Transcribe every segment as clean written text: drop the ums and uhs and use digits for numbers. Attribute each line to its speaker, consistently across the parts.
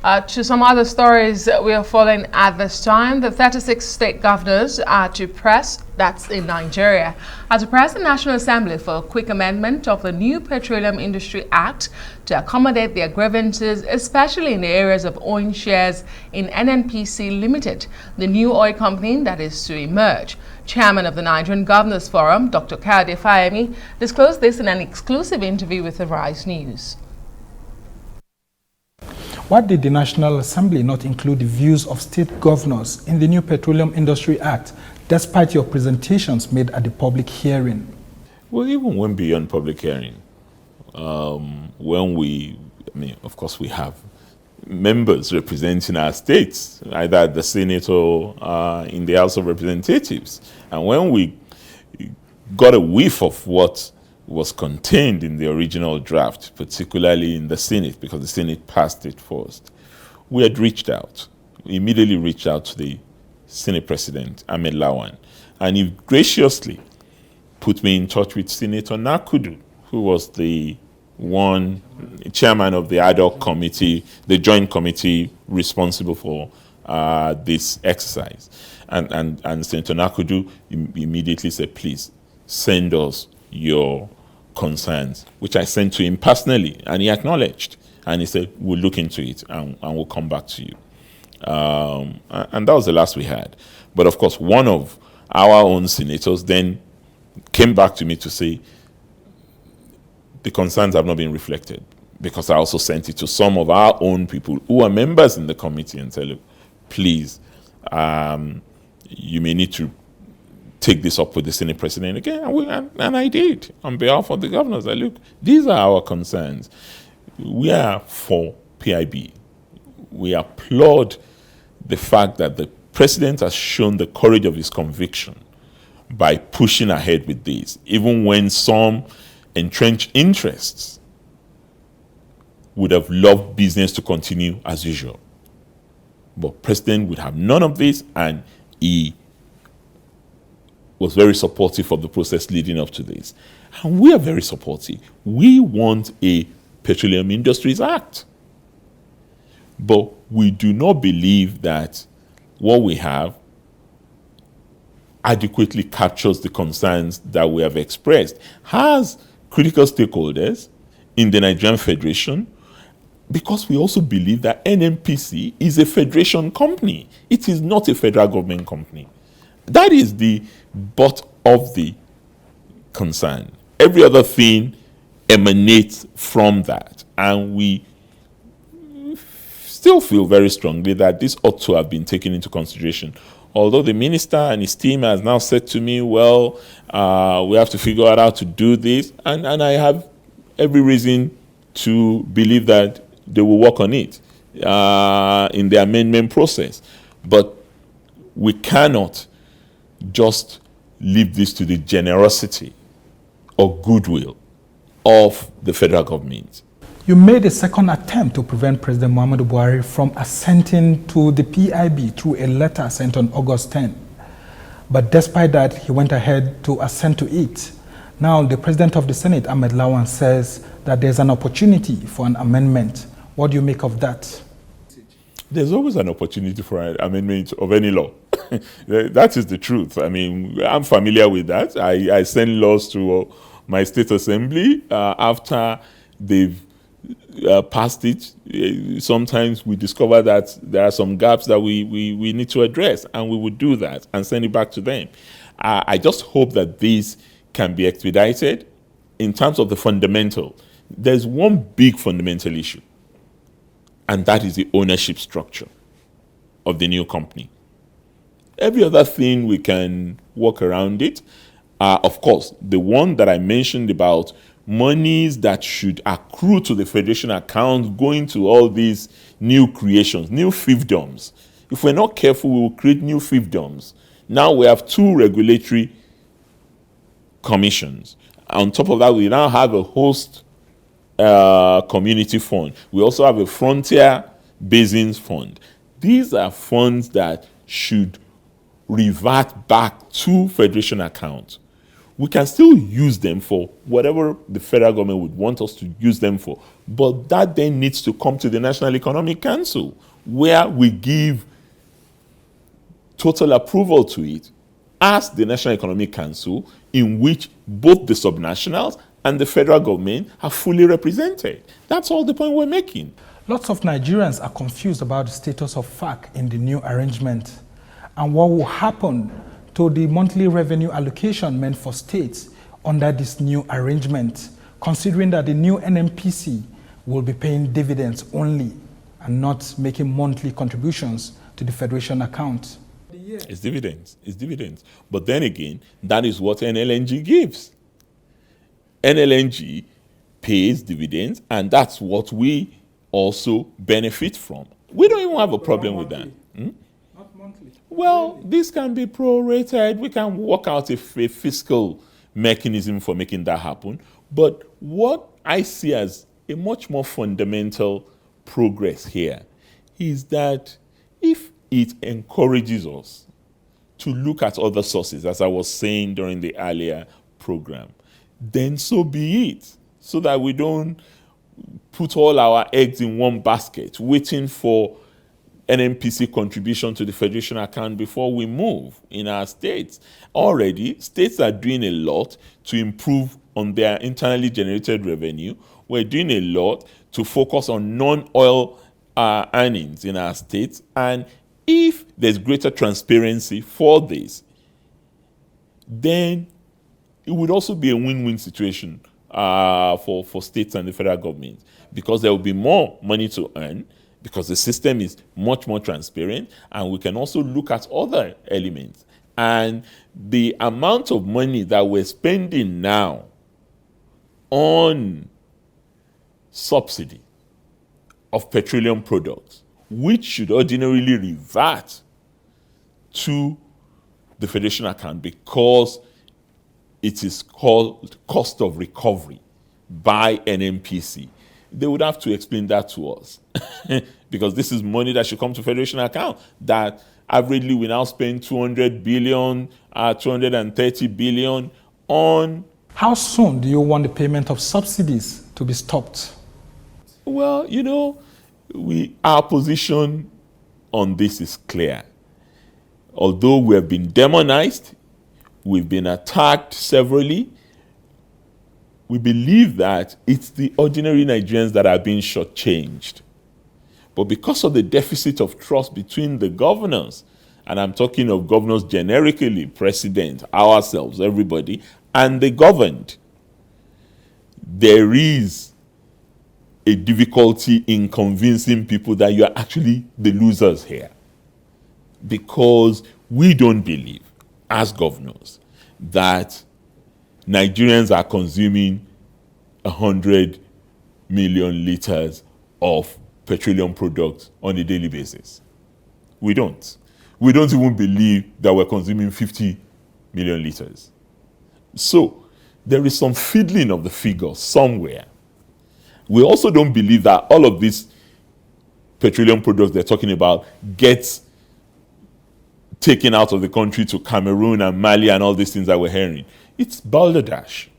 Speaker 1: To some other stories we are following at this time, the 36 state governors are to press, that's in Nigeria, are to press the National Assembly for a quick amendment of the new Petroleum Industry Act to accommodate their grievances, especially in the areas of owning shares in NNPC Limited, the new oil company that is to emerge. Chairman of the Nigerian Governors Forum, Dr. Kayode Fayemi, disclosed this in an exclusive interview with the Rise News.
Speaker 2: Why did the National Assembly not include the views of state governors in the new Petroleum Industry Act, despite your presentations made at the public hearing?
Speaker 3: Well, even went beyond public hearing. Of course, we have members representing our states, either at the Senate or in the House of Representatives. And when we got a whiff of what was contained in the original draft, particularly in the Senate, because the Senate passed it first, we had immediately reached out to the Senate President, Ahmed Lawan, and he graciously put me in touch with Senator Nakudu, who was the chairman of the ad hoc committee, the joint committee responsible for this exercise. And Senator Nakudu immediately said, please send us your concerns, which I sent to him personally, and he acknowledged. And he said, we'll look into it and we'll come back to you. And that was the last we had. But of course, one of our own senators then came back to me to say, the concerns have not been reflected, because I also sent it to some of our own people who are members in the committee and said, look, please, you may need to take this up with the Senate President again. And I did, on behalf of the governors. I look, these are our concerns. We are for PIB. We applaud the fact that the President has shown the courage of his conviction by pushing ahead with this, even when some entrenched interests would have loved business to continue as usual. But President would have none of this, and he was very supportive of the process leading up to this. And we are very supportive. We want a Petroleum Industries Act. But we do not believe that what we have adequately captures the concerns that we have expressed. Has critical stakeholders in the Nigerian Federation, because we also believe that NNPC is a federation company. It is not a federal government company. That is the butt of the concern. Every other thing emanates from that. And we still feel very strongly that this ought to have been taken into consideration. Although the minister and his team has now said to me, well, we have to figure out how to do this. And I have every reason to believe that they will work on it in the amendment process. But we cannot just leave this to the generosity or goodwill of the federal government.
Speaker 2: You made a second attempt to prevent President Muhammadu Buhari from assenting to the PIB through a letter sent on August 10. But despite that, he went ahead to assent to it. Now, the President of the Senate, Ahmed Lawan, says that there's an opportunity for an amendment. What do you make of that?
Speaker 3: There's always an opportunity for an amendment of any law. That is the truth. I mean, I'm familiar with that. I send laws to my state assembly after they've passed it. Sometimes we discover that there are some gaps that we need to address, and we would do that and send it back to them. I just hope that this can be expedited. In terms of the fundamental, there's one big fundamental issue, and that is the ownership structure of the new company. Every other thing we can work around it. Of course, the one that I mentioned about monies that should accrue to the federation account going to all these new creations, new fiefdoms. If we're not careful, we will create new fiefdoms. Now we have two regulatory commissions. On top of that, we now have a host community fund. We also have a frontier basins fund. These are funds that should revert back to federation account. We can still use them for whatever the federal government would want us to use them for. But that then needs to come to the National Economic Council, where we give total approval to it as the National Economic Council, in which both the subnationals and the federal government are fully represented. That's all the point we're making.
Speaker 2: Lots of Nigerians are confused about the status of FAC in the new arrangement and what will happen to the monthly revenue allocation meant for states under this new arrangement, considering that the new NNPC will be paying dividends only and not making monthly contributions to the Federation account.
Speaker 3: It's dividends. It's dividends. But then again, that is what NLNG gives. NLNG pays dividends, and that's what we also benefit from. We don't even have a problem with that.
Speaker 2: Not monthly.
Speaker 3: Well, this can be prorated. We can work out a fiscal mechanism for making that happen. But what I see as a much more fundamental progress here is that if it encourages us to look at other sources, as I was saying during the earlier program, then so be it, so that we don't put all our eggs in one basket, waiting for NNPC contribution to the Federation account before we move in our states. Already, states are doing a lot to improve on their internally generated revenue. We're doing a lot to focus on non-oil earnings in our states. And if there's greater transparency for this, then it would also be a win-win situation for states and the federal government, because there will be more money to earn, because the system is much more transparent, and we can also look at other elements. And the amount of money that we're spending now on subsidy of petroleum products, which should ordinarily revert to the Federation account because it is called cost of recovery by NNPC. They would have to explain that to us because this is money that should come to Federation account that averagely we now spend 200 billion, 230 billion on.
Speaker 2: How soon do you want the payment of subsidies to be stopped?
Speaker 3: Well, you know, our position on this is clear. Although we have been demonized, we've been attacked severally, we believe that it's the ordinary Nigerians that are being shortchanged. But because of the deficit of trust between the governors, and I'm talking of governors generically, president, ourselves, everybody, and the governed, there is a difficulty in convincing people that you are actually the losers here. Because we don't believe, as governors, that Nigerians are consuming 100 million liters of petroleum products on a daily basis. We don't. We don't even believe that we're consuming 50 million liters. So there is some fiddling of the figures somewhere. We also don't believe that all of these petroleum products they're talking about gets taken out of the country to Cameroon and Mali and all these things that we're hearing. It's balderdash.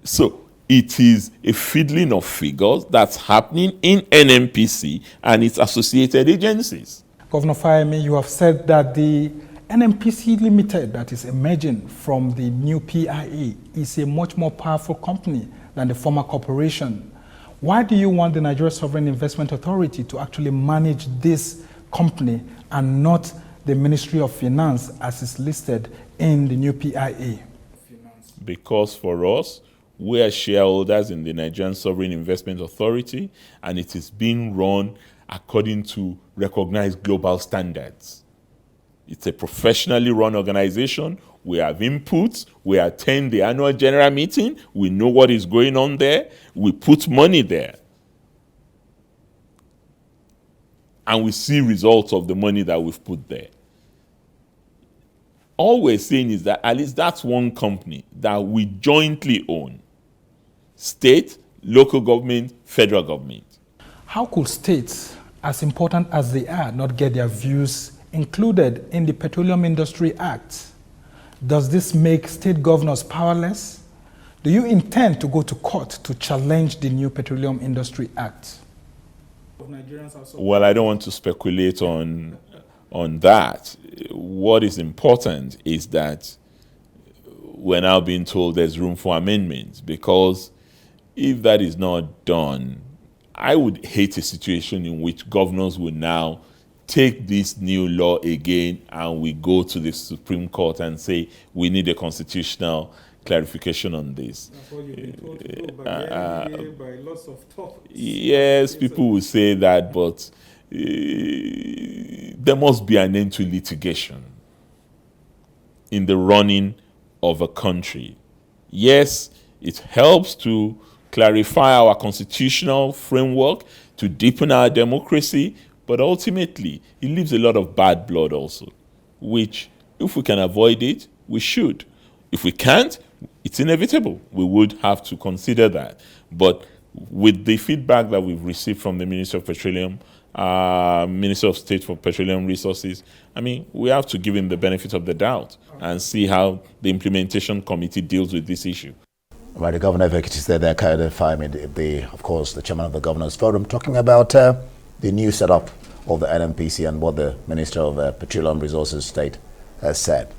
Speaker 3: So it is a fiddling of figures that's happening in NNPC and its associated agencies.
Speaker 2: Governor Fayemi, you have said that the NNPC Limited that is emerging from the new PIA is a much more powerful company than the former corporation. Why do you want the Nigeria Sovereign Investment Authority to actually manage this company and not the Ministry of Finance as is listed in the new PIA?
Speaker 3: Because for us, we are shareholders in the Nigerian Sovereign Investment Authority, and it is being run according to recognized global standards. It's a professionally run organization. We have inputs. We attend the annual general meeting. We know what is going on there. We put money there. And we see results of the money that we've put there. All we're saying is that at least that's one company that we jointly own. State, local government, federal government.
Speaker 2: How could states, as important as they are, not get their views included in the Petroleum Industry Act? Does this make state governors powerless? Do you intend to go to court to challenge the new Petroleum Industry Act?
Speaker 3: Well, I don't want to speculate on that. What is important is that we're now being told there's room for amendments, because if that is not done, I would hate a situation in which governors will now take this new law again and we go to the Supreme Court and say we need a constitutional clarification on this.
Speaker 2: That's what you've been told to do by the NDA, by lots of talk.
Speaker 3: Yes, people will say that, but there must be an end to litigation in the running of a country. Yes, it helps to clarify our constitutional framework, to deepen our democracy, but ultimately, it leaves a lot of bad blood also, which, if we can avoid it, we should. If we can't, it's inevitable. We would have to consider that. But with the feedback that we've received from the Minister of Petroleum, Minister of State for Petroleum Resources, I mean, we have to give him the benefit of the doubt and see how the implementation committee deals with this issue.
Speaker 4: Right, the Governor of EKITI said there, Kayode Fayemi, of course, the chairman of the Governors Forum, talking about the new setup of the NNPC and what the Minister of Petroleum Resources State has said.